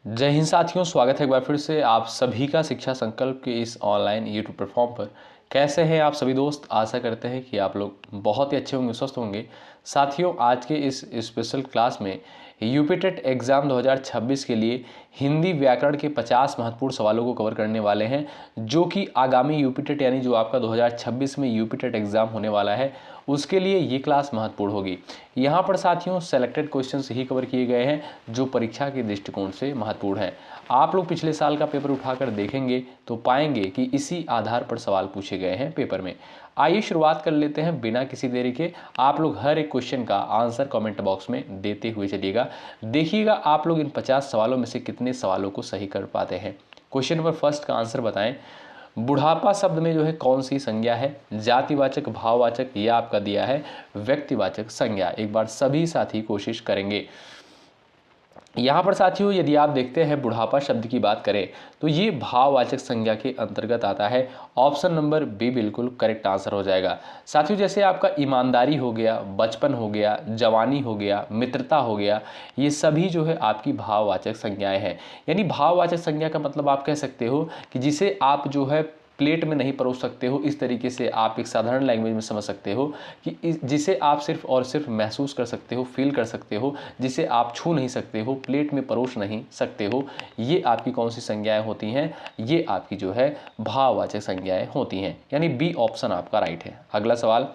जय हिंद साथियों, स्वागत है एक बार फिर से आप सभी का शिक्षा संकल्प के इस ऑनलाइन यूट्यूब प्लेटफॉर्म पर। कैसे हैं आप सभी दोस्त? आशा करते हैं कि आप लोग बहुत ही अच्छे होंगे, स्वस्थ होंगे। साथियों, आज के इस स्पेशल क्लास में यूपी टेट एग्ज़ाम 2026 के लिए हिंदी व्याकरण के 50 महत्वपूर्ण सवालों को कवर करने वाले हैं, जो कि आगामी यूपी टेट यानी जो आपका 2026 में यूपी टेट एग्ज़ाम होने वाला है उसके लिए ये क्लास महत्वपूर्ण होगी। यहाँ पर साथियों सेलेक्टेड क्वेश्चंस ही कवर किए गए हैं जो परीक्षा के दृष्टिकोण से महत्वपूर्ण है। आप लोग पिछले साल का पेपर उठाकर देखेंगे तो पाएंगे कि इसी आधार पर सवाल पूछे गए हैं पेपर में। आइए शुरुआत कर लेते हैं बिना किसी देरी के। आप लोग हर एक क्वेश्चन का आंसर कमेंट बॉक्स में देते हुए चलिएगा। देखिएगा आप लोग इन 50 सवालों में से कितने सवालों को सही कर पाते हैं। क्वेश्चन नंबर फर्स्ट का आंसर बताएं। बुढ़ापा शब्द में जो है कौन सी संज्ञा है? जातिवाचक, भाववाचक या आपका दिया है व्यक्तिवाचक संज्ञा। एक बार सभी साथी कोशिश करेंगे। यहाँ पर साथियों यदि आप देखते हैं बुढ़ापा शब्द की बात करें तो ये भाववाचक संज्ञा के अंतर्गत आता है। ऑप्शन नंबर बी बिल्कुल करेक्ट आंसर हो जाएगा। साथियों जैसे आपका ईमानदारी हो गया, बचपन हो गया, जवानी हो गया, मित्रता हो गया, ये सभी जो है आपकी भाववाचक संज्ञाएं हैं। यानी भाववाचक संज्ञा का मतलब आप कह सकते हो कि जिसे आप जो है प्लेट में नहीं परोस सकते हो, इस तरीके से आप एक साधारण लैंग्वेज में समझ सकते हो कि जिसे आप सिर्फ और सिर्फ महसूस कर सकते हो, फील कर सकते हो, जिसे आप छू नहीं सकते हो, प्लेट में परोस नहीं सकते हो। ये आपकी कौन सी संज्ञाएं होती हैं? ये आपकी जो है भाववाचक संज्ञाएं होती हैं। यानी बी ऑप्शन आपका राइट है। अगला सवाल,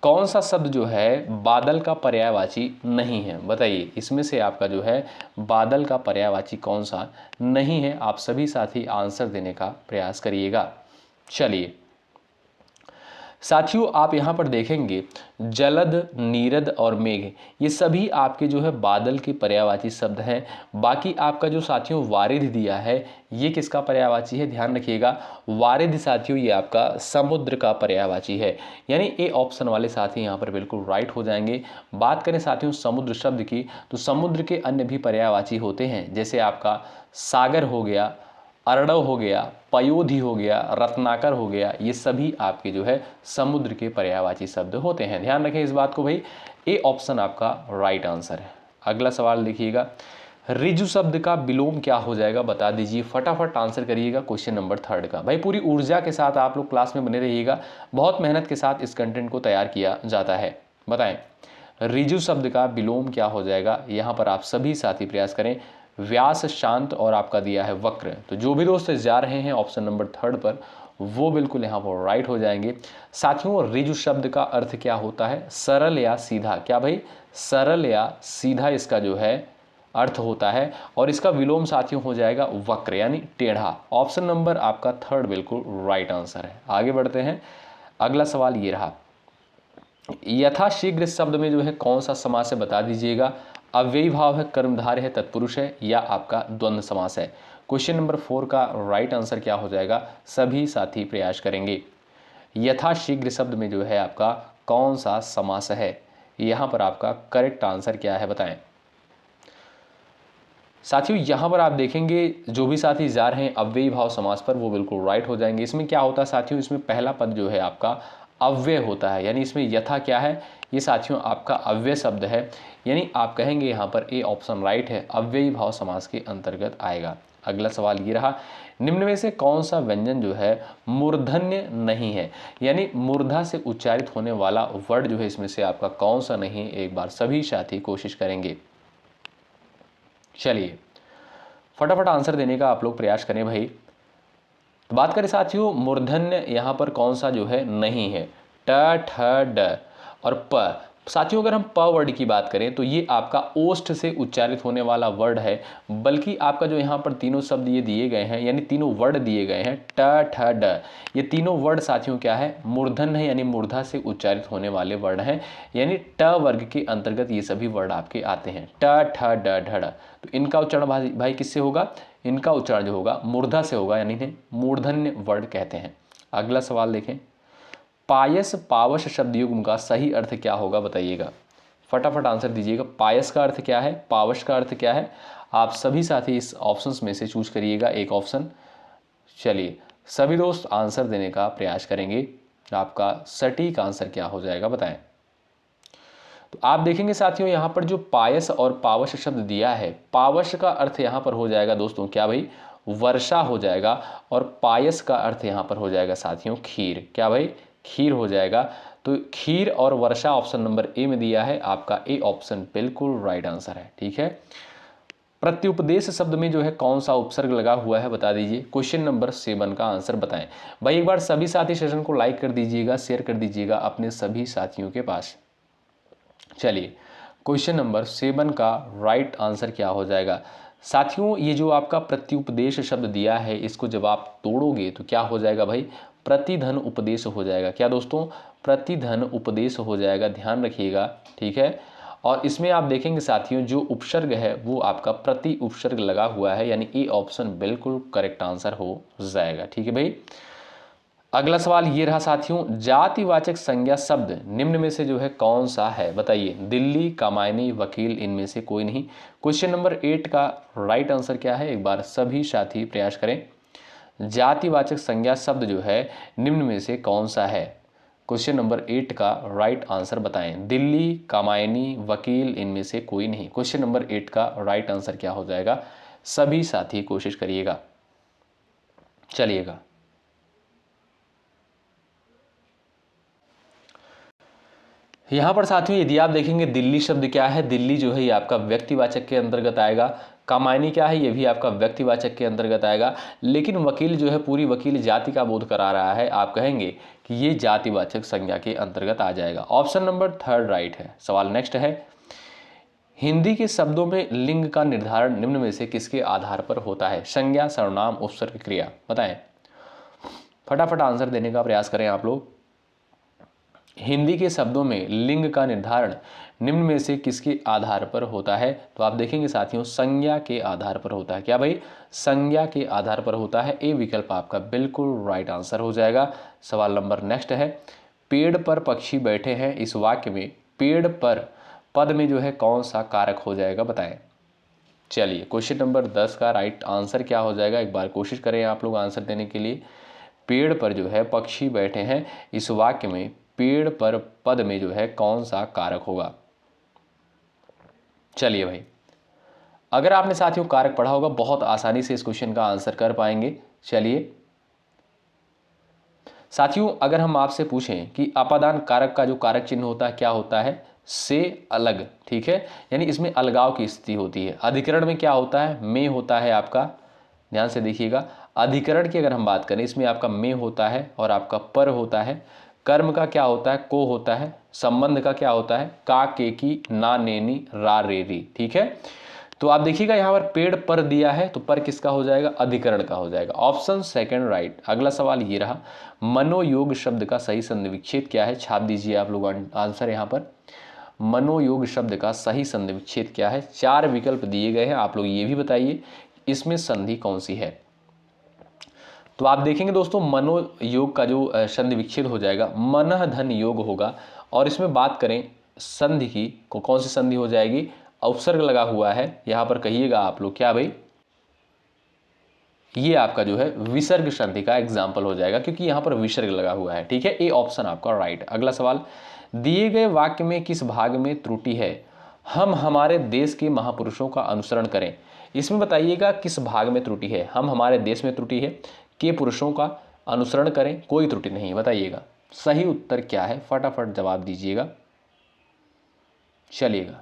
कौन सा शब्द जो है बादल का पर्यायवाची नहीं है? बताइए इसमें से आपका जो है बादल का पर्यायवाची कौन सा नहीं है? आप सभी साथी आंसर देने का प्रयास करिएगा। चलिए साथियों, आप यहाँ पर देखेंगे जलद, नीरद और मेघ ये सभी आपके जो है बादल के पर्यायवाची शब्द हैं। बाकी आपका जो साथियों वारिध दिया है ये किसका पर्यायवाची है? ध्यान रखिएगा, वारिध साथियों ये आपका समुद्र का पर्यायवाची है। यानी ए ऑप्शन वाले साथी यहाँ पर बिल्कुल राइट हो जाएंगे। बात करें साथियों समुद्र शब्द की तो समुद्र के अन्य भी पर्यायवाची होते हैं, जैसे आपका सागर हो गया, अर्णव हो गया, पयोधि हो गया, रत्नाकर हो गया, ये सभी आपके जो है समुद्र के पर्यायवाची शब्द होते हैं। ध्यान रखें इस बात को भाई। ए ऑप्शन आपका राइट आंसर है। अगला सवाल देखिएगा, ऋजु शब्द का विलोम क्या हो जाएगा? बता दीजिए, फटाफट आंसर करिएगा क्वेश्चन नंबर थर्ड का। भाई पूरी ऊर्जा के साथ आप लोग क्लास में बने रहिएगा, बहुत मेहनत के साथ इस कंटेंट को तैयार किया जाता है। बताएं ऋजु शब्द का विलोम क्या हो जाएगा? यहाँ पर आप सभी साथी प्रयास करें। व्यास, शांत और आपका दिया है वक्र। तो जो भी दोस्त जा रहे हैं ऑप्शन नंबर थर्ड पर वो बिल्कुल यहाँ पर राइट हो जाएंगे। साथियों ऋजु शब्द का अर्थ क्या होता है? सरल या सीधा। क्या भाई? सरल या सीधा इसका जो है अर्थ होता है। और इसका विलोम साथियों हो जाएगा वक्र यानी टेढ़ा। ऑप्शन नंबर आपका थर्ड बिल्कुल राइट आंसर है। आगे बढ़ते हैं। अगला सवाल ये रहा, यथाशीघ्र शब्द में जो है कौन सा समास है? बता दीजिएगा। अव्ययी भाव है, कर्मधारय है, तत्पुरुष है या आपका द्वंद्व समास है? क्वेश्चन नंबर 4 का राइट आंसर क्या हो जाएगा? सभी साथी प्रयास करेंगे। यथाशीघ्र शब्द में जो है आपका कौन सा समास है? यहाँ पर आपका करेक्ट आंसर क्या है बताएं। साथियों यहाँ पर आप देखेंगे जो भी साथी जा रहे हैं अव्ययी भाव समास पर वो बिल्कुल राइट हो जाएंगे। इसमें क्या होता है साथियों, इसमें पहला पद जो है आपका अव्यय होता है। यानी इसमें यथा क्या है? ये साथियों आपका अव्यय शब्द है। यानी आप कहेंगे यहाँ पर ए ऑप्शन राइट है, अव्ययी भाव समास के अंतर्गत आएगा। अगला सवाल ये रहा, निम्न में से कौन सा व्यंजन जो है मूर्धन्य नहीं है? यानी मूर्धा से उच्चारित होने वाला वर्ड जो है इसमें से आपका कौन सा नहीं? एक बार सभी साथी कोशिश करेंगे। चलिए फटाफट आंसर देने का आप लोग प्रयास करें भाई। तो बात करें साथियों मूर्धन्य यहाँ पर कौन सा जो है नहीं है? ट, ठ, ड और प। साथियों अगर हम प वर्ड की बात करें तो ये आपका ओष्ठ से उच्चारित होने वाला वर्ड है। बल्कि आपका जो यहाँ पर तीनों शब्द ये दिए गए हैं यानी तीनों वर्ड दिए गए हैं ट, ठ, ड, ये तीनों वर्ड साथियों क्या है? मूर्धन्य है यानी मूर्धा से उच्चारित होने वाले वर्ड हैं। यानी ट वर्ग के अंतर्गत ये सभी वर्ड आपके आते हैं ट, ठ, ड, ढ, ड। तो इनका उच्चारण भाई किससे होगा? इनका उच्चारण जो होगा मूर्धा से होगा, यानी इन्हें मूर्धन्य वर्ड कहते हैं। अगला सवाल देखें, पायस पावश शब्द युग्म का सही अर्थ क्या होगा? बताइएगा, फटाफट आंसर दीजिएगा। पायस का अर्थ क्या है? पावश का अर्थ क्या है? आप सभी साथी इस ऑप्शंस में से चूज करिएगा एक ऑप्शन। चलिए सभी दोस्त आंसर देने का प्रयास करेंगे। आपका सटीक आंसर क्या हो जाएगा बताएं। तो आप देखेंगे साथियों यहाँ पर जो पायस और पावश शब्द दिया है, पावश का अर्थ यहाँ पर हो जाएगा दोस्तों क्या भाई, वर्षा हो जाएगा, और पायस का अर्थ यहाँ पर हो जाएगा साथियों खीर। क्या भाई, खीर हो जाएगा। तो खीर और वर्षा ऑप्शन नंबर ए में दिया है, आपका ए ऑप्शन बिल्कुल राइट आंसर है। ठीक है, प्रत्युपदेश शब्द में जो है कौन सा उपसर्ग लगा हुआ है बता दीजिए। क्वेश्चन नंबर 7 का आंसर बताएं। भाई एक बार सभी साथी सेशन को लाइक कर दीजिएगा, शेयर कर दीजिएगा अपने सभी साथियों के पास। चलिए क्वेश्चन नंबर 7 का राइट आंसर क्या हो जाएगा साथियों। ये जो आपका प्रत्युपदेश शब्द दिया है, इसको जब आप तोड़ोगे तो क्या हो जाएगा भाई, प्रतिधन उपदेश हो जाएगा। क्या दोस्तों, प्रतिधन उपदेश हो जाएगा, ध्यान रखिएगा। ठीक है, और इसमें आप देखेंगे साथियों जो उपसर्ग है वो आपका प्रति उपसर्ग लगा हुआ है, यानी ए ऑप्शन बिल्कुल करेक्ट आंसर हो जाएगा। ठीक है भाई, अगला सवाल ये रहा साथियों, जातिवाचक संज्ञा शब्द निम्न में से जो है कौन सा है बताइए। दिल्ली, कामायनी, वकील, इनमें से कोई नहीं। क्वेश्चन नंबर 8 का राइट आंसर क्या है, एक बार सभी साथी प्रयास करें। जातिवाचक संज्ञा शब्द जो है निम्न में से कौन सा है। क्वेश्चन नंबर 8 का राइट आंसर बताएं। दिल्ली, कामायनी, वकील, इनमें से कोई नहीं। क्वेश्चन नंबर 8 का राइट आंसर क्या हो जाएगा, सभी साथी कोशिश करिएगा। चलिएगा यहाँ पर साथियों यदि आप देखेंगे दिल्ली शब्द क्या है, दिल्ली जो है ये आपका व्यक्तिवाचक के अंतर्गत आएगा। कामायनी क्या है, ये भी आपका व्यक्तिवाचक के अंतर्गत आएगा। लेकिन वकील जो है पूरी वकील जाति का बोध करा रहा है, आप कहेंगे कि ये जातिवाचक संज्ञा के अंतर्गत आ जाएगा। ऑप्शन नंबर 3 राइट है। सवाल नेक्स्ट है, हिंदी के शब्दों में लिंग का निर्धारण निम्न में से किसके आधार पर होता है। संज्ञा, सर्वनाम, उपसर्ग, क्रिया, बताएं। फटाफट आंसर देने का प्रयास करें आप लोग। हिंदी के शब्दों में लिंग का निर्धारण निम्न में से किसके आधार पर होता है, तो आप देखेंगे साथियों संज्ञा के आधार पर होता है। क्या भाई, संज्ञा के आधार पर होता है। ए विकल्प आपका बिल्कुल राइट आंसर हो जाएगा। सवाल नंबर नेक्स्ट है, पेड़ पर पक्षी बैठे हैं, इस वाक्य में पेड़ पर पद में जो है कौन सा कारक हो जाएगा बताएं। चलिए क्वेश्चन नंबर 10 का राइट आंसर क्या हो जाएगा, एक बार कोशिश करें आप लोग आंसर देने के लिए। पेड़ पर जो है पक्षी बैठे हैं, इस वाक्य में पेड़ पर पद में जो है कौन सा कारक होगा। चलिए भाई, अगर आपने साथियों कारक पढ़ा होगा बहुत आसानी से इस क्वेश्चन का आंसर कर पाएंगे। चलिए साथियों, अगर हम आपसे पूछें कि अपादान कारक का जो कारक चिन्ह होता है क्या होता है, से अलग। ठीक है, यानी इसमें अलगाव की स्थिति होती है। अधिकरण में क्या होता है, में होता है आपका, ध्यान से देखिएगा। अधिकरण की अगर हम बात करें, इसमें आपका में होता है और आपका पर होता है। कर्म का क्या होता है, को होता है। संबंध का क्या होता है, का, के, की, ना, नेनी, रा, रे, री। ठीक है, तो आप देखिएगा यहाँ पर पेड़ पर दिया है, तो पर किसका हो जाएगा, अधिकरण का हो जाएगा। Option second right. अगला सवाल ये रहा, मनोयोग शब्द का सही संधि विच्छेद क्या है। छाप दीजिए आप लोग आंसर यहाँ पर। मनोयोग शब्द का सही संधि विच्छेद क्या है। 4 विकल्प दिए गए हैं, आप लोग ये भी बताइए इसमें संधि कौन सी है। तो आप देखेंगे दोस्तों मनोयोग का जो संधि विच्छेद हो जाएगा मनः धन योग होगा। और इसमें बात करें संधि की, कौन सी संधि हो जाएगी, उपसर्ग लगा हुआ है यहाँ पर, कहिएगा आप लोग क्या भाई, ये आपका जो है विसर्ग संधि का एग्जाम्पल हो जाएगा, क्योंकि यहाँ पर विसर्ग लगा हुआ है। ठीक है, ए ऑप्शन आपका राइट। अगला सवाल, दिए गए वाक्य में किस भाग में त्रुटि है। हम हमारे देश के महापुरुषों का अनुसरण करें। इसमें बताइएगा किस भाग में त्रुटि है। हम हमारे देश में त्रुटि है, के पुरुषों का अनुसरण करें, कोई त्रुटि नहीं, बताइएगा सही उत्तर क्या है, फटाफट जवाब दीजिएगा। चलिएगा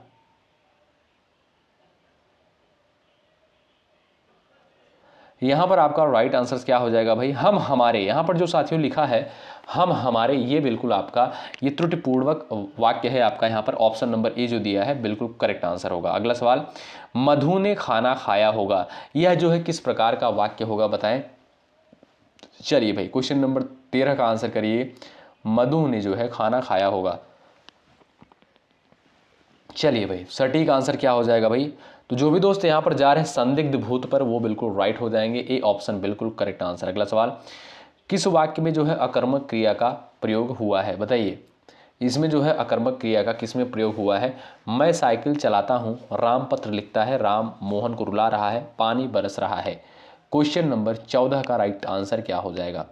यहाँ पर आपका राइट आंसर क्या हो जाएगा भाई, हम हमारे। यहाँ पर जो साथियों लिखा है हम हमारे, ये बिल्कुल आपका ये त्रुटिपूर्वक वाक्य है आपका। यहाँ पर ऑप्शन नंबर ए जो दिया है बिल्कुल करेक्ट आंसर होगा। अगला सवाल, मधु ने खाना खाया होगा, यह जो है किस प्रकार का वाक्य होगा बताएं। चलिए भाई क्वेश्चन नंबर 13 का आंसर करिए। मधु ने जो है खाना खाया होगा। चलिए भाई सटीक आंसर क्या हो जाएगा भाई, तो जो भी दोस्त यहाँ पर जा रहे हैं संदिग्ध भूत पर, वो बिल्कुल राइट हो जाएंगे। ए ऑप्शन बिल्कुल करेक्ट आंसर। अगला सवाल, किस वाक्य में जो है अकर्मक क्रिया का प्रयोग हुआ है बताइए। इसमें जो है अकर्मक क्रिया का किस में प्रयोग हुआ है। मैं साइकिल चलाता हूँ, राम पत्र लिखता है, राम मोहन को रुला रहा है, पानी बरस रहा है। क्वेश्चन नंबर 14 का राइट आंसर क्या हो जाएगा।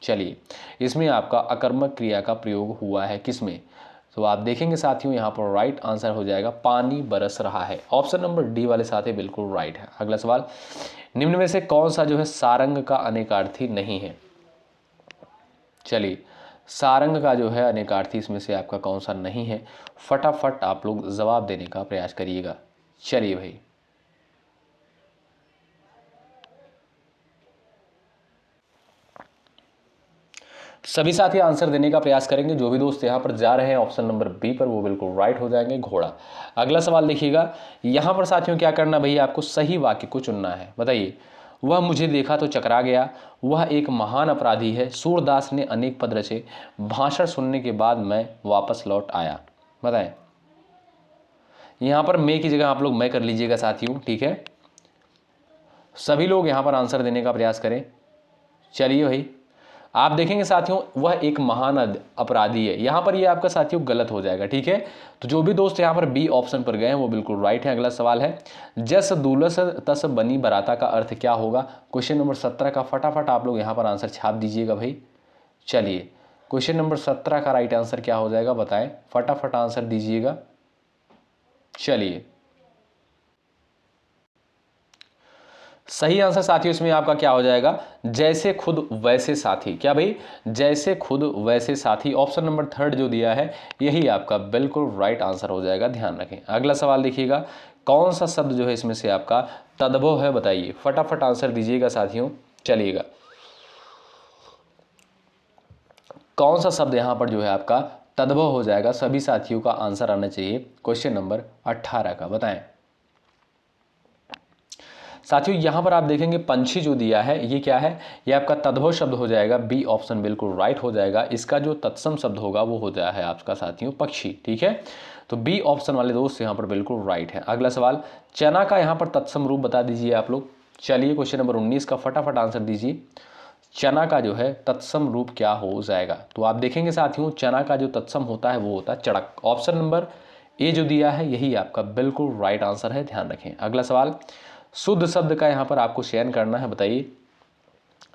चलिए इसमें आपका अकर्मक क्रिया का प्रयोग हुआ है किसमें, तो आप देखेंगे साथियों यहाँ पर राइट आंसर हो जाएगा पानी बरस रहा है। ऑप्शन नंबर डी वाले साथी बिल्कुल राइट है। अगला सवाल, निम्न में से कौन सा जो है सारंग का अनेकार्थी नहीं है? चलिए, सारंग का जो है अनेकार्थी इसमें से आपका कौन सा नहीं है? फटाफट आप लोग जवाब देने का प्रयास करिएगा। चलिए भाई, सभी साथी आंसर देने का प्रयास करेंगे। जो भी दोस्त यहाँ पर जा रहे हैं ऑप्शन नंबर बी पर वो बिल्कुल राइट हो जाएंगे, घोड़ा। अगला सवाल देखिएगा, यहाँ पर साथियों क्या करना भैया, आपको सही वाक्य को चुनना है। बताइए, वह मुझे देखा तो चकरा गया, वह एक महान अपराधी है, सूरदास ने अनेक पद रचे, भाषण सुनने के बाद मैं वापस लौट आया। बताएं, यहाँ पर मैं की जगह आप लोग मैं कर लीजिएगा साथियों, ठीक है। सभी लोग यहाँ पर आंसर देने का प्रयास करें। चलिए भाई, आप देखेंगे साथियों वह एक महान अपराधी है, यहाँ पर ये आपका साथियों गलत हो जाएगा, ठीक है। तो जो भी दोस्त यहाँ पर बी ऑप्शन पर गए हैं वो बिल्कुल राइट है। अगला सवाल है, जस दुलस तस बनी बराता का अर्थ क्या होगा? क्वेश्चन नंबर 17 का फटाफट आप लोग यहाँ पर आंसर छाप दीजिएगा भाई। चलिए, क्वेश्चन नंबर 17 का राइट आंसर क्या हो जाएगा बताएं, फटाफट आंसर दीजिएगा। चलिए, सही आंसर साथियों इसमें आपका क्या हो जाएगा, जैसे खुद वैसे साथी। क्या भाई, जैसे खुद वैसे साथी। ऑप्शन नंबर 3 जो दिया है यही आपका बिल्कुल राइट आंसर हो जाएगा, ध्यान रखें। अगला सवाल देखिएगा, कौन सा शब्द जो है इसमें से आपका तद्भव है? बताइए, फटाफट आंसर दीजिएगा साथियों। चलिएगा, कौन सा शब्द यहाँ पर जो है आपका तद्भव हो जाएगा? सभी साथियों का आंसर आना चाहिए क्वेश्चन नंबर 18 का, बताएं साथियों। यहां पर आप देखेंगे पंछी जो दिया है ये क्या है, ये आपका तद्भव शब्द हो जाएगा, बी ऑप्शन बिल्कुल राइट हो जाएगा। इसका जो तत्सम शब्द होगा वो हो जाए है आपका साथियों पक्षी, ठीक है। तो बी ऑप्शन वाले दोस्त यहां पर बिल्कुल राइट है। अगला सवाल, चना का यहां पर तत्सम रूप बता दीजिए आप लोग। चलिए, क्वेश्चन नंबर 19 का फटाफट आंसर दीजिए। चना का जो है तत्सम रूप क्या हो जाएगा? तो आप देखेंगे साथियों चना का जो तत्सम होता है वो होता है चड़क। ऑप्शन नंबर ए जो दिया है यही आपका बिल्कुल राइट आंसर है, ध्यान रखें। अगला सवाल, शुद्ध शब्द का यहां पर आपको चयन करना है। बताइए,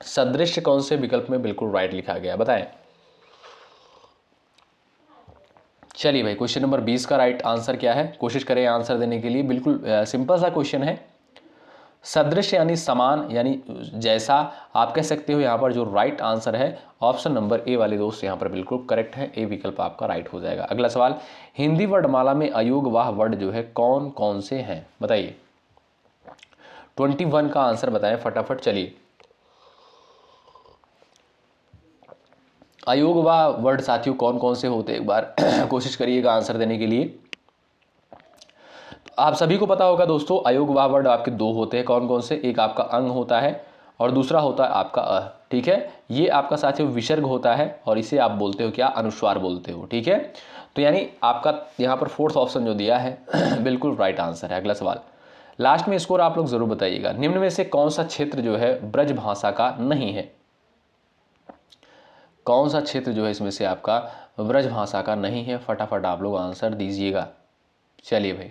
सदृश कौन से विकल्प में बिल्कुल राइट लिखा गया, बताएं। चलिए भाई, क्वेश्चन नंबर 20 का राइट आंसर क्या है? कोशिश करें आंसर देने के लिए। बिल्कुल सिंपल सा क्वेश्चन है। सदृश यानी समान यानी जैसा, आप कह सकते हो। यहाँ पर जो राइट आंसर है ऑप्शन नंबर ए वाले दोस्त यहाँ पर बिल्कुल करेक्ट है, ए विकल्प आपका राइट हो जाएगा। अगला सवाल, हिंदी वर्णमाला में अयोगवाह वर्ड जो है कौन कौन से हैं? बताइए, 21 का आंसर बताएं फटाफट। चलिए, अयोगवाह वर्ड साथियों कौन कौन से होते हैं एक बार कोशिश करिएगा आंसर देने के लिए। आप सभी को पता होगा दोस्तों, अयोगवाह वर्ड आपके दो होते हैं, कौन कौन से? एक आपका अंग होता है और दूसरा होता है आपका अ, ठीक है। ये आपका साथियों विसर्ग होता है और इसे आप बोलते हो क्या? अनुस्वार बोलते हो, ठीक है। तो यानी आपका यहाँ पर फोर्थ ऑप्शन जो दिया है बिल्कुल राइट आंसर है। अगला सवाल, लास्ट में स्कोर आप लोग जरूर बताइएगा। निम्न में से कौन सा क्षेत्र जो है ब्रज भाषा का नहीं है? कौन सा क्षेत्र जो है इसमें से आपका ब्रज भाषा का नहीं है? फटाफट आप लोग आंसर दीजिएगा। चलिए भाई,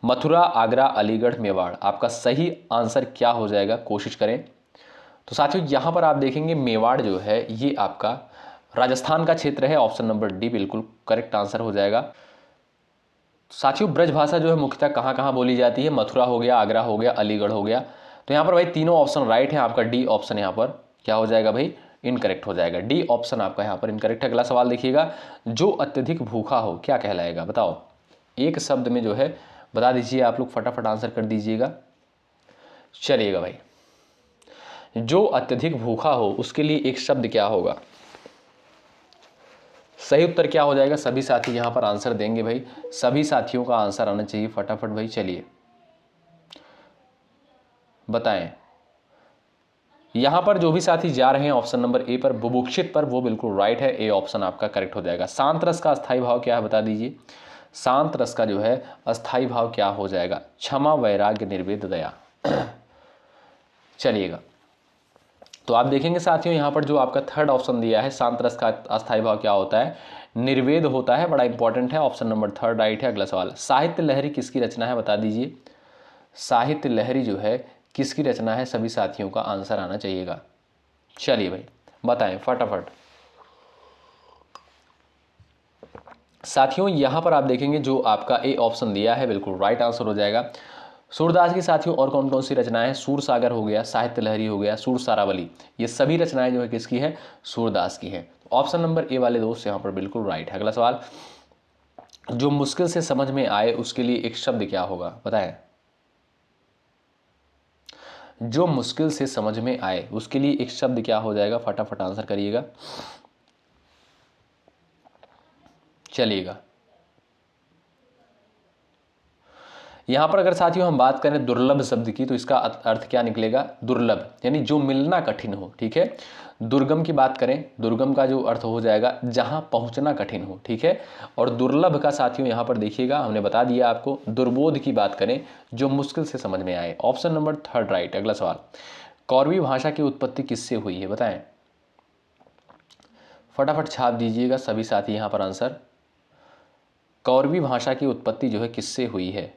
मथुरा, आगरा, अलीगढ़, मेवाड़, आपका सही आंसर क्या हो जाएगा? कोशिश करें। तो साथियों यहां पर आप देखेंगे मेवाड़ जो है ये आपका राजस्थान का क्षेत्र है। ऑप्शन नंबर डी बिल्कुल करेक्ट आंसर हो जाएगा। साथियों ब्रज भाषा जो है मुख्यतः कहां कहां बोली जाती है? मथुरा हो गया, आगरा हो गया, अलीगढ़ हो गया। तो यहां पर भाई तीनों ऑप्शन राइट है। आपका डी ऑप्शन यहां पर क्या हो जाएगा भाई? इनकरेक्ट हो जाएगा। डी ऑप्शन आपका यहां पर इनकरेक्ट है। अगला सवाल देखिएगा, जो अत्यधिक भूखा हो क्या कहलाएगा? बताओ, एक शब्द में जो है बता दीजिए आप लोग, फटाफट आंसर कर दीजिएगा। चलिएगा भाई, जो अत्यधिक भूखा हो उसके लिए एक शब्द क्या होगा? सही उत्तर क्या हो जाएगा? सभी साथी यहां पर आंसर देंगे भाई, सभी साथियों का आंसर आना चाहिए फटाफट भाई। चलिए बताएं, यहां पर जो भी साथी जा रहे हैं ऑप्शन नंबर ए पर, बुभुक्षित पर, वो बिल्कुल राइट है, ए ऑप्शन आपका करेक्ट हो जाएगा। शांत रस का अस्थाई भाव क्या है? बता दीजिए, शांत रस का जो है अस्थाई भाव क्या हो जाएगा? क्षमा, वैराग्य, निर्वेद, दया। चलिएगा, तो आप देखेंगे साथियों यहां पर जो आपका थर्ड ऑप्शन दिया है, शांत रस का अस्थाई भाव क्या होता है? निर्वेद होता है, बड़ा इंपॉर्टेंट है। ऑप्शन नंबर 3 राइट है। अगला सवाल, साहित्य लहरी किसकी रचना है? बता दीजिए, साहित्य लहरी जो है किसकी रचना है? सभी साथियों का आंसर आना चाहिएगा। चलिए भाई बताएं फटाफट। साथियों यहाँ पर आप देखेंगे जो आपका ए ऑप्शन दिया है बिल्कुल राइट आंसर हो जाएगा। सूरदास की साथियों और कौन कौन सी रचनाएं हैं, सूर सागर हो गया, साहित्य लहरी हो गया, सूर सारावली, ये सभी रचनाएं जो है किसकी है, सूरदास की है। ऑप्शन नंबर ए वाले दोस्त यहाँ पर बिल्कुल राइट है। अगला सवाल, जो मुश्किल से समझ में आए उसके लिए एक शब्द क्या होगा, बताएं। जो मुश्किल से समझ में आए उसके लिए एक शब्द क्या हो जाएगा, फटाफट आंसर करिएगा, चलिएगा। यहां पर अगर साथियों हम बात करें दुर्लभ शब्द की तो इसका अर्थ क्या निकलेगा, दुर्लभ, यानी जो मिलना कठिन हो, ठीक है। दुर्गम की बात करें, दुर्गम का जो अर्थ हो जाएगा जहां पहुंचना कठिन हो, ठीक है। और दुर्लभ का साथियों यहां पर देखिएगा हमने बता दिया आपको, दुर्बोध की बात करें जो मुश्किल से समझ में आए। Option number third right. अगला सवाल, कौरवी भाषा की उत्पत्ति किससे हुई है, बताएं। फटाफट छाप दीजिएगा सभी साथी यहां पर आंसर। कौरवी भाषा की उत्पत्ति जो है किससे हुई है,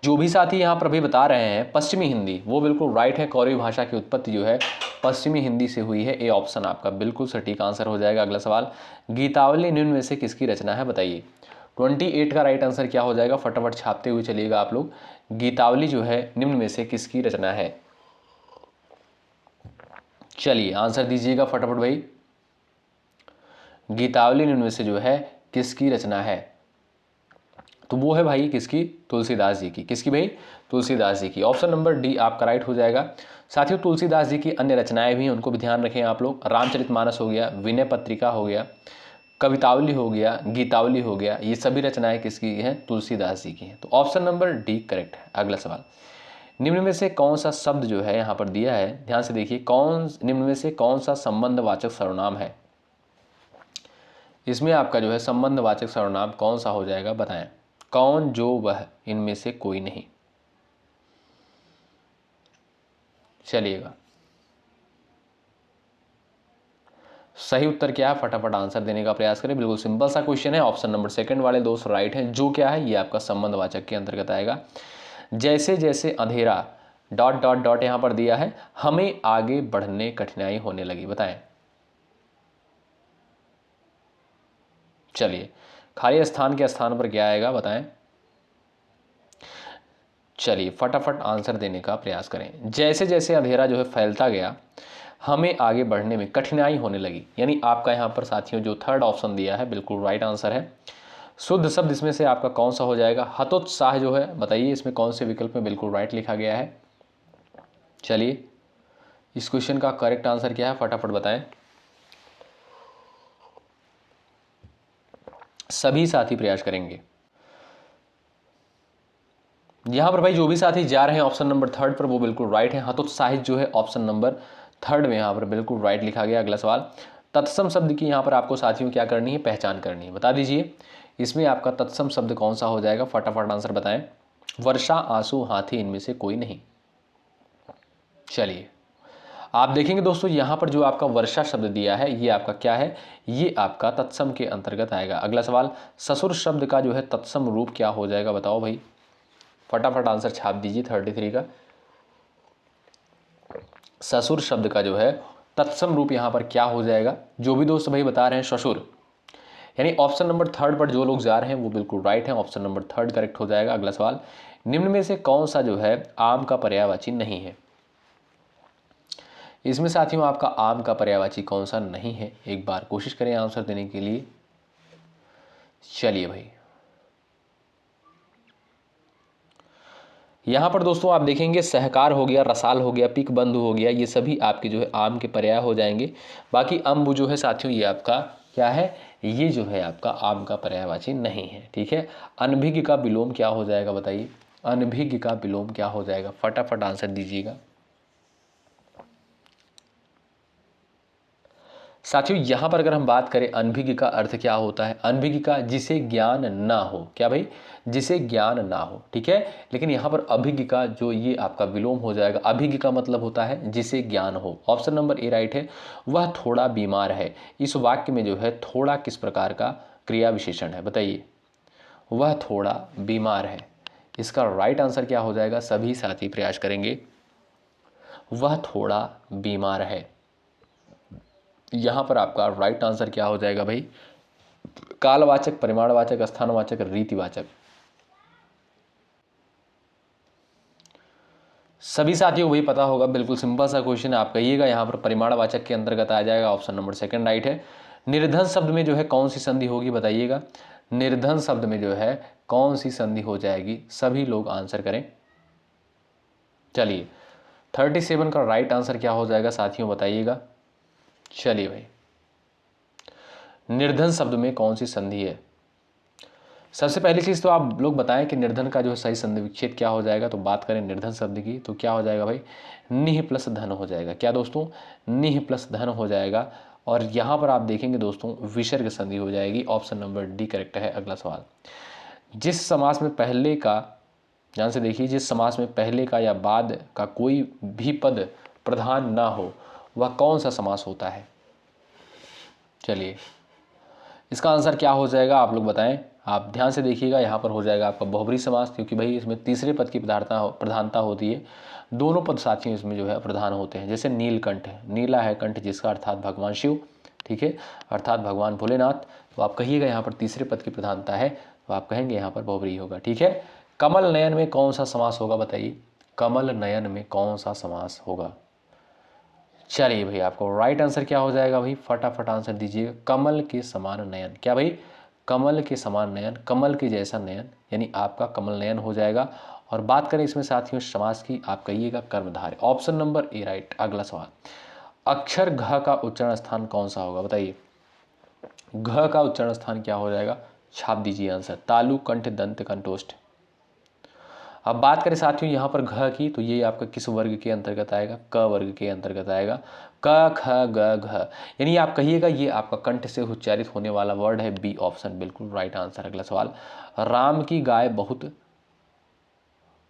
जो भी साथी यहाँ पर अभी बता रहे हैं पश्चिमी हिंदी, वो बिल्कुल राइट है। कौरवी भाषा की उत्पत्ति जो है पश्चिमी हिंदी से हुई है। ए ऑप्शन आपका बिल्कुल सटीक आंसर हो जाएगा। अगला सवाल, गीतावली निम्न में से किसकी रचना है, बताइए। 28 का राइट आंसर क्या हो जाएगा, फटाफट छापते हुए चलिएगा आप लोग। गीतावली जो है निम्न में से किसकी रचना है, चलिए आंसर दीजिएगा फटाफट भाई। गीतावली निम्न में से जो है किसकी रचना है, तो वो है भाई किसकी, तुलसीदास जी की। किसकी भाई, तुलसीदास जी की। ऑप्शन नंबर डी आपका राइट हो जाएगा। साथियों तुलसीदास जी की अन्य रचनाएं भी हैं, उनको भी ध्यान रखें आप लोग। रामचरितमानस हो गया, विनय पत्रिका हो गया, कवितावली हो गया, गीतावली हो गया, ये सभी रचनाएं किसकी हैं, तुलसीदास जी की हैं। तो ऑप्शन नंबर डी करेक्ट है। अगला सवाल, निम्न में से कौन सा शब्द जो है यहाँ पर दिया है, ध्यान से देखिए, निम्न में से कौन सा संबंधवाचक सर्वनाम है। इसमें आपका जो है संबंधवाचक सर्वनाम कौन सा हो जाएगा, बताएं। कौन, जो, वह, इनमें से कोई नहीं, चलिएगा। सही उत्तर क्या है, फटाफट आंसर देने का प्रयास करें। बिल्कुल सिंपल सा क्वेश्चन है। ऑप्शन नंबर सेकंड वाले दोस्त राइट हैं। जो क्या है, ये आपका संबंधवाचक के अंतर्गत आएगा। जैसे जैसे अंधेरा डॉट डॉट डॉट यहां पर दिया है, हमें आगे बढ़ने कठिनाई होने लगी, बताएं। चलिए, खाली स्थान के स्थान पर क्या आएगा, बताएं। चलिए फटाफट आंसर देने का प्रयास करें। जैसे जैसे अंधेरा जो है फैलता गया, हमें आगे बढ़ने में कठिनाई होने लगी, यानी आपका यहाँ पर साथियों जो थर्ड ऑप्शन दिया है बिल्कुल राइट आंसर है। शुद्ध शब्द इसमें से आपका कौन सा हो जाएगा, हतोत्साह जो है, बताइए इसमें कौन से विकल्प में बिल्कुल राइट लिखा गया है। चलिए, इस क्वेश्चन का करेक्ट आंसर क्या है, फटाफट बताएं। सभी साथी प्रयास करेंगे। यहां पर भाई जो भी साथी जा रहे हैं ऑप्शन नंबर थर्ड पर, वो बिल्कुल राइट है। हतोत्साहित जो है ऑप्शन नंबर थर्ड में यहाँ पर बिल्कुल राइट लिखा गया। अगला सवाल, तत्सम शब्द की यहाँ पर आपको साथियों क्या करनी है, पहचान करनी है, बता दीजिए। इसमें आपका तत्सम शब्द कौन सा हो जाएगा, फटाफट आंसर बताएं। वर्षा, आंसू, हाथी, इनमें से कोई नहीं। चलिए, आप देखेंगे दोस्तों यहाँ पर जो आपका वर्षा शब्द दिया है, ये आपका क्या है, ये आपका तत्सम के अंतर्गत आएगा। अगला सवाल, ससुर शब्द का जो है तत्सम रूप क्या हो जाएगा, बताओ भाई। फटाफट आंसर छाप दीजिए 33 का। ससुर शब्द का जो है तत्सम रूप यहाँ पर क्या हो जाएगा, जो भी दोस्त भाई बता रहे हैं ससुर, यानी ऑप्शन नंबर थर्ड पर जो लोग जा रहे हैं वो बिल्कुल राइट है। ऑप्शन नंबर थर्ड करेक्ट हो जाएगा। अगला सवाल, निम्न में से कौन सा जो है आम का पर्यायवाची नहीं है। इसमें साथियों आपका आम का पर्यायवाची कौन सा नहीं है, एक बार कोशिश करें आंसर देने के लिए। चलिए भाई, यहाँ पर दोस्तों आप देखेंगे सहकार हो गया, रसाल हो गया, पिक बंधु हो गया, ये सभी आपके जो है आम के पर्याय हो जाएंगे। बाकी अम्बु जो है साथियों ये आपका क्या है, ये जो है आपका आम का पर्यायवाची नहीं है, ठीक है। अनभिज्ञ का विलोम क्या हो जाएगा, बताइए। अनभिज्ञ का विलोम क्या हो जाएगा, फटाफट आंसर दीजिएगा। साथियों यहाँ पर अगर हम बात करें अनभिज्ञ का अर्थ क्या होता है, अनभिज्ञ का जिसे ज्ञान ना हो, क्या भाई, जिसे ज्ञान ना हो, ठीक है। लेकिन यहाँ पर अभिज्ञ का जो ये आपका विलोम हो जाएगा। अभिज्ञ का मतलब होता है जिसे ज्ञान हो। ऑप्शन नंबर ए राइट है। वह थोड़ा बीमार है, इस वाक्य में जो है थोड़ा किस प्रकार का क्रिया विशेषण है, बताइए। वह थोड़ा बीमार है, इसका राइट आंसर क्या हो जाएगा, सभी साथी प्रयास करेंगे। वह थोड़ा बीमार है, यहां पर आपका राइट आंसर क्या हो जाएगा भाई, कालवाचक, परिमाणवाचक, स्थानवाचक, रीतिवाचक। सभी साथियों को वही पता होगा, बिल्कुल सिंपल सा क्वेश्चन है। आप कहिएगा यहाँ पर परिमाणवाचक के अंतर्गत आ जाएगा, ऑप्शन नंबर सेकंड राइट है। निर्धन शब्द में जो है कौन सी संधि होगी बताइएगा। निर्धन शब्द में जो है कौन सी संधि हो जाएगी, सभी लोग आंसर करें। चलिए 37 का राइट आंसर क्या हो जाएगा साथियों बताइएगा। चलिए भाई, निर्धन शब्द में कौन सी संधि है। सबसे पहली चीज तो आप लोग बताएं कि निर्धन का जो है सही संधि विच्छेद क्या हो जाएगा। तो बात करें निर्धन शब्द की तो क्या हो जाएगा भाई, निह प्लस धन हो जाएगा। क्या दोस्तों, निह प्लस धन हो जाएगा। और यहां पर आप देखेंगे दोस्तों विसर्ग संधि हो जाएगी। ऑप्शन नंबर डी करेक्ट है। अगला सवाल, जिस समास में पहले का, ध्यान से देखिए, जिस समास में पहले का या बाद का कोई भी पद प्रधान ना हो वह कौन सा समास होता है। चलिए इसका आंसर क्या हो जाएगा आप लोग बताएं। आप ध्यान से देखिएगा, यहाँ पर हो जाएगा आपका बहुब्री समास, क्योंकि भाई इसमें तीसरे पद की प्रधानता होती है। दोनों पद साथियों इसमें जो है प्रधान होते हैं। जैसे नीलकंठ है, नीला है कंठ जिसका, अर्थात भगवान शिव, ठीक है, अर्थात भगवान भोलेनाथ। तो आप कहिएगा यहाँ पर तीसरे पद की प्रधानता है, तो आप कहेंगे यहाँ पर बहुब्री होगा, ठीक है। कमल नयन में कौन सा समास होगा बताइए। कमल नयन में कौन सा समास होगा। चलिए भाई, आपको राइट आंसर क्या हो जाएगा भाई, फटाफट आंसर दीजिएगा। कमल के समान नयन। क्या भाई, कमल के समान नयन, कमल के जैसा नयन, यानी आपका कमल नयन हो जाएगा। और बात करें इसमें साथियों समास की, आप कहिएगा कर्मधारय। Option number A right. अगला सवाल, अक्षर घ का उच्चारण स्थान कौन सा होगा बताइए। घ का उच्चारण स्थान क्या हो जाएगा, छाप दीजिए आंसर। तालु, कंठ, दंत, कंठोष्ठ। अब बात करें साथियों यहाँ पर घ की, तो ये आपका किस वर्ग के अंतर्गत आएगा, क वर्ग के अंतर्गत आएगा। क ख ग घ, यानी आप कहिएगा ये आपका कंठ से उच्चारित होने वाला वर्ड है। बी ऑप्शन बिल्कुल राइट आंसर। अगला सवाल, राम की गाय बहुत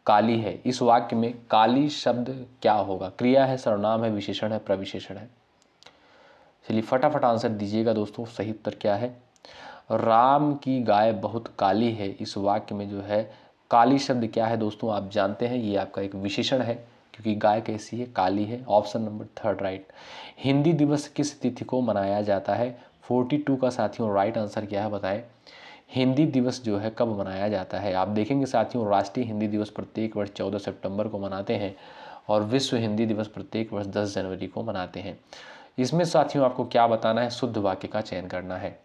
काली है, इस वाक्य में काली शब्द क्या होगा। क्रिया है, सर्वनाम है, विशेषण है, प्रविशेषण है। चलिए फटाफट आंसर दीजिएगा दोस्तों, सही उत्तर क्या है। राम की गाय बहुत काली है, इस वाक्य में जो है काली शब्द क्या है दोस्तों, आप जानते हैं ये आपका एक विशेषण है, क्योंकि गाय कैसी है, काली है। Option number third right. Hindi दिवस किस तिथि को मनाया जाता है। 42 का साथियों राइट आंसर क्या है बताएं। हिंदी दिवस जो है कब मनाया जाता है। आप देखेंगे साथियों, राष्ट्रीय हिंदी दिवस प्रत्येक वर्ष 14 सितंबर को मनाते हैं और विश्व हिंदी दिवस प्रत्येक वर्ष 10 जनवरी को मनाते हैं। इसमें साथियों आपको क्या बताना है, शुद्ध वाक्य का चयन करना है।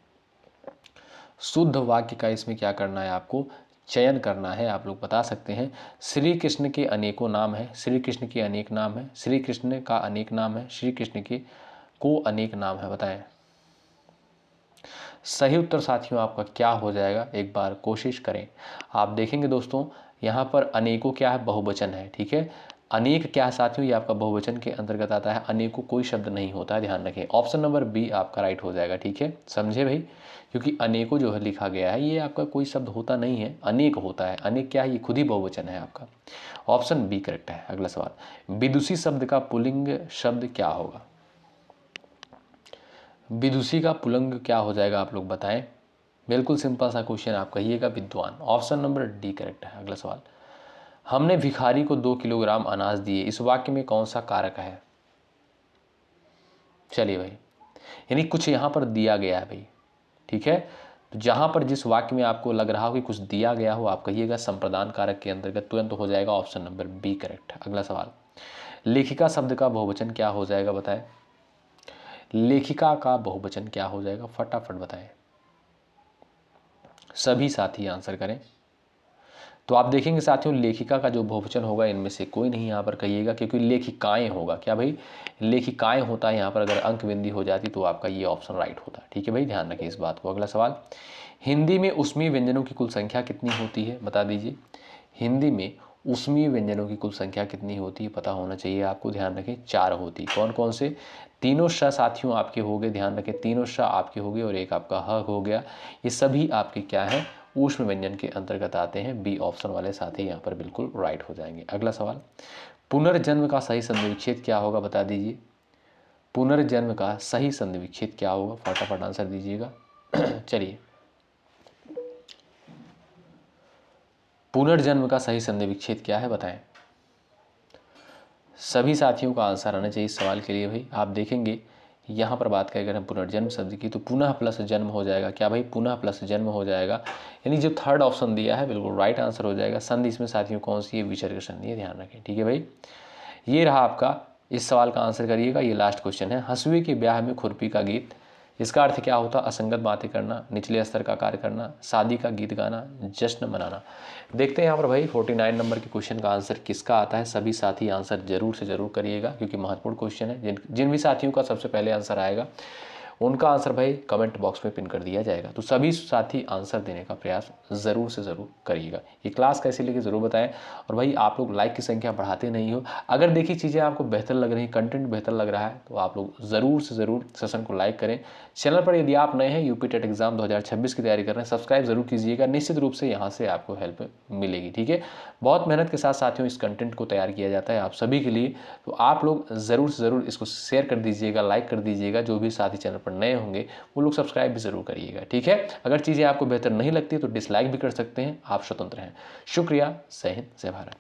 शुद्ध वाक्य का इसमें क्या करना है, आपको चयन करना है। आप लोग बता सकते हैं, श्री कृष्ण के अनेकों नाम है, श्री कृष्ण के अनेक नाम है, श्री कृष्ण का अनेक नाम है, श्री कृष्ण के को अनेक नाम है, बताएं। सही उत्तर साथियों आपका क्या हो जाएगा, एक बार कोशिश करें। आप देखेंगे दोस्तों यहाँ पर अनेकों क्या है, बहुवचन है, ठीक है। अनेक क्या है साथियों, ये आपका बहुवचन के अंतर्गत आता है। अनेकों कोई शब्द नहीं होता है, ध्यान रखें। ऑप्शन नंबर बी आपका राइट हो जाएगा, ठीक है, समझे भाई। क्योंकि अनेकों जो है लिखा गया है, ये आपका कोई शब्द होता नहीं है, अनेक होता है। अनेक क्या है, ये खुद ही बहुवचन है आपका। ऑप्शन बी करेक्ट है। अगला सवाल, विदुषी शब्द का पुल्लिंग शब्द क्या होगा। विदुषी का पुल्लिंग क्या हो जाएगा, आप लोग बताएं। बिल्कुल सिंपल सा क्वेश्चन, आप कहिएगा विद्वान। ऑप्शन नंबर डी करेक्ट है। अगला सवाल, हमने भिखारी को 2 किलोग्राम अनाज दिए, इस वाक्य में कौन सा कारक है। चलिए भाई, यानी कुछ यहाँ पर दिया गया है भाई, ठीक है। तो जहाँ पर जिस वाक्य में आपको लग रहा हो कि कुछ दिया गया हो, आप कहिएगा संप्रदान कारक के अंतर्गत तुरंत हो जाएगा। Option number B correct. अगला सवाल, लेखिका शब्द का बहुवचन क्या हो जाएगा बताएं। लेखिका का बहुवचन क्या हो जाएगा, फटाफट बताएं, सभी साथी आंसर करें। तो आप देखेंगे साथियों, लेखिका का जो बहुवचन होगा इनमें से कोई नहीं यहाँ पर कहिएगा, क्योंकि लेखिकाएं होगा। क्या भाई, लेखिकाएं होता है। यहाँ पर अगर अंक बिंदी हो जाती तो आपका ये ऑप्शन राइट होता, ठीक है भाई, ध्यान रखिए इस बात को। अगला सवाल, हिंदी में ऊष्मीय व्यंजनों की कुल संख्या कितनी होती है, बता दीजिए। हिंदी में ऊष्मीय व्यंजनों की कुल संख्या कितनी होती है, पता होना चाहिए आपको। ध्यान रखें 4 होती। कौन कौन से, तीनों श साथियों आपके हो गए, ध्यान रखें, तीनों श आपके हो गए और एक आपका ह हो गया। ये सभी आपके क्या है, ऊष्म व्यंजन के अंतर्गत आते हैं। बी ऑप्शन वाले साथी यहाँ पर बिल्कुल राइट हो जाएंगे। अगला सवाल, पुनर्जन्म का सही संधि विच्छेद क्या होगा, बता दीजिए। पुनर्जन्म का सही संधि विच्छेद क्या होगा, फटाफट आंसर दीजिएगा। चलिए, पुनर्जन्म का सही संधि विच्छेद क्या है बताएं। सभी साथियों का आंसर आना चाहिए इस सवाल के लिए भाई। आप देखेंगे यहाँ पर बात करें अगर हम पुनर्जन्म शब्द की, तो पुनः प्लस जन्म हो जाएगा। क्या भाई, पुनः प्लस जन्म हो जाएगा, यानी जो थर्ड ऑप्शन दिया है बिल्कुल राइट आंसर हो जाएगा। संधि इसमें साथियों कौन सी है, विसर्ग संधि है, ध्यान रखें। ठीक है भाई, ये रहा आपका, इस सवाल का आंसर करिएगा। ये लास्ट क्वेश्चन है। हंसुए के ब्याह में खुरपी का गीत, इसका अर्थ क्या होता? असंगत बातें करना, निचले स्तर का कार्य करना, शादी का गीत गाना, जश्न मनाना। देखते हैं यहाँ पर भाई 49 नंबर के क्वेश्चन का आंसर किसका आता है। सभी साथी आंसर जरूर से ज़रूर करिएगा, क्योंकि महत्वपूर्ण क्वेश्चन है। जिन भी साथियों का सबसे पहले आंसर आएगा उनका आंसर भाई कमेंट बॉक्स में पिन कर दिया जाएगा। तो सभी साथी आंसर देने का प्रयास ज़रूर से ज़रूर करिएगा। ये क्लास कैसी लगी ज़रूर बताएं। और भाई आप लोग लाइक की संख्या बढ़ाते नहीं हो। अगर देखिए चीज़ें आपको बेहतर लग रही, कंटेंट बेहतर लग रहा है, तो आप लोग ज़रूर से ज़रूर सेशन को लाइक करें। चैनल पर यदि आप नए हैं, यूपी टेट एग्जाम 2026 की तैयारी कर रहे हैं, सब्सक्राइब जरूर कीजिएगा। निश्चित रूप से यहाँ से आपको हेल्प मिलेगी। ठीक है, बहुत मेहनत के साथ साथियों इस कंटेंट को तैयार किया जाता है आप सभी के लिए। तो आप लोग ज़रूर से ज़रूर इसको शेयर कर दीजिएगा, लाइक कर दीजिएगा। जो भी साथी चैनल पर नए होंगे वो लोग सब्सक्राइब भी ज़रूर करिएगा। ठीक है, अगर चीज़ें आपको बेहतर नहीं लगती तो डिसलाइक भी कर सकते हैं, आप स्वतंत्र हैं। शुक्रिया, जय हिंद, जय भारत।